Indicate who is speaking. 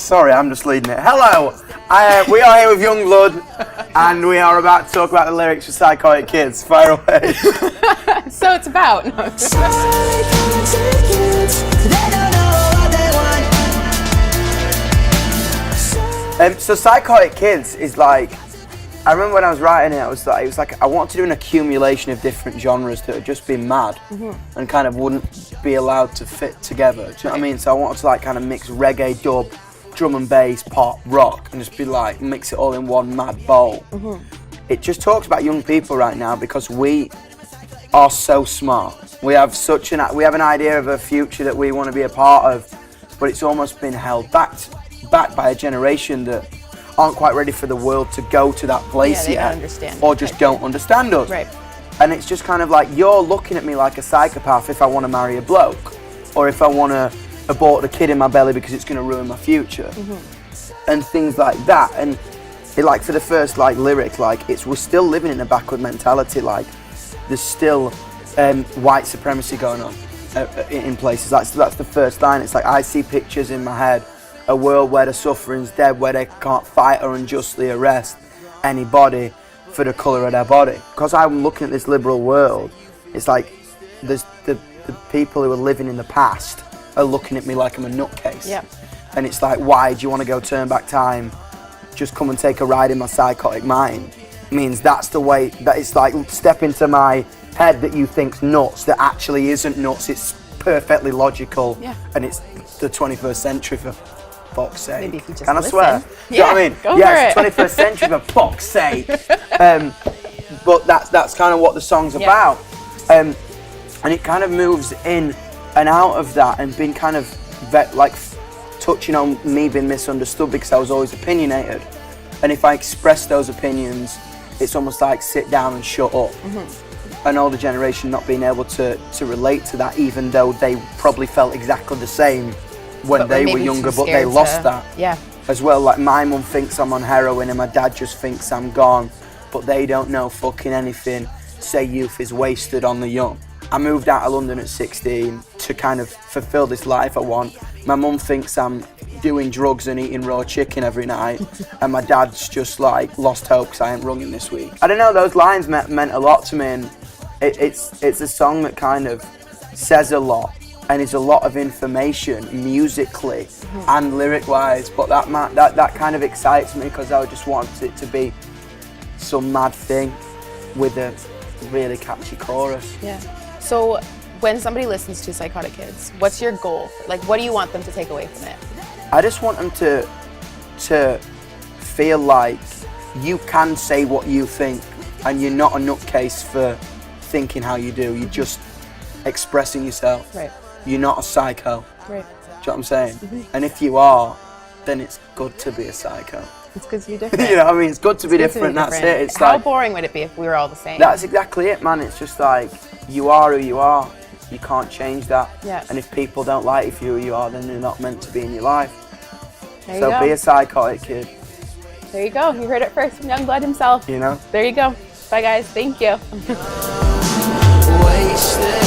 Speaker 1: Sorry, I'm just leading it. Hello, we are here with Yungblud, and we are about to talk about the lyrics for Psychotic Kids. Fire away.
Speaker 2: So it's about.
Speaker 1: So Psychotic Kids is like, I remember when I was writing it, it was like I wanted to do an accumulation of different genres that had just been mad and kind of wouldn't be allowed to fit together. Do you know what I mean? So I wanted to like kind of mix reggae, dub, drum and bass, pop, rock, and just be like, mix it all in one mad bowl. It just talks about young people right now because we are so smart. We have an idea of a future that we want to be a part of, but it's almost been held back by a generation that aren't quite ready for the world to go to that place
Speaker 2: they
Speaker 1: yet,
Speaker 2: don't understand
Speaker 1: or just don't understand us.
Speaker 2: Right.
Speaker 1: And it's just kind of like, you're looking at me like a psychopath if I want to marry a bloke, or if I want to abort the kid in my belly because it's going to ruin my future, and things like that. And it, like, for the first like lyric, like we're still living in a backward mentality. Like there's still white supremacy going on in places. That's the first line. It's like, I see pictures in my head. A world where the suffering's dead, where they can't fight or unjustly arrest anybody for the colour of their body. Because I'm looking at this liberal world, it's like there's the people who are living in the past are looking at me like I'm a nutcase.
Speaker 2: Yeah.
Speaker 1: And it's like, why do you want to go turn back time? Just come and take a ride in my psychotic mind. Means that's the way, that it's like, step into my head that you think's nuts, that actually isn't nuts, it's perfectly logical.
Speaker 2: Yeah.
Speaker 1: And it's the 21st century for fuck's sake.
Speaker 2: Maybe if you just
Speaker 1: Can I
Speaker 2: listen.
Speaker 1: swear? Do you know what I mean?
Speaker 2: Go
Speaker 1: Yeah,
Speaker 2: for
Speaker 1: it's 21st century for fuck's sake. But that's kind of what the song's about. And it kind of moves in and out of that, and been kind of like touching on me being misunderstood because I was always opinionated. And if I express those opinions, it's almost like sit down and shut up. An older generation not being able to relate to that, even though they probably felt exactly the same when they were younger, but they lost that as well. Like, my mum thinks I'm on heroin and my dad just thinks I'm gone, but they don't know fucking anything. Say youth is wasted on the young. I moved out of London at 16 to kind of fulfill this life I want. My mum thinks I'm doing drugs and eating raw chicken every night, and my dad's just like lost hope because I ain't rung him this week. I don't know, those lines meant a lot to me, and it's a song that kind of says a lot and is a lot of information musically and lyric-wise, but that kind of excites me because I just want it to be some mad thing with a really catchy chorus.
Speaker 2: Yeah. So when somebody listens to Psychotic Kids, what's your goal? Like, what do you want them to take away from it?
Speaker 1: I just want them to feel like you can say what you think, and you're not a nutcase for thinking how you do. You're just expressing yourself.
Speaker 2: Right.
Speaker 1: You're not a psycho.
Speaker 2: Right.
Speaker 1: Do you know what I'm saying? And if you are, then it's good to be a psycho.
Speaker 2: It's good to be different.
Speaker 1: You know what I mean? It's good to be different. That's it. It's
Speaker 2: how
Speaker 1: like,
Speaker 2: boring would it be if we were all the same?
Speaker 1: that's exactly it, man. It's just like, you are who you are. You can't change that.
Speaker 2: Yeah.
Speaker 1: And if people don't like you for who you are, then they're not meant to be in your life.
Speaker 2: There you
Speaker 1: So
Speaker 2: go.
Speaker 1: be a psychotic kid.
Speaker 2: There you go. You heard it first from Yungblud himself.
Speaker 1: You know?
Speaker 2: There you go. Bye, guys. Thank you.
Speaker 3: Wasted.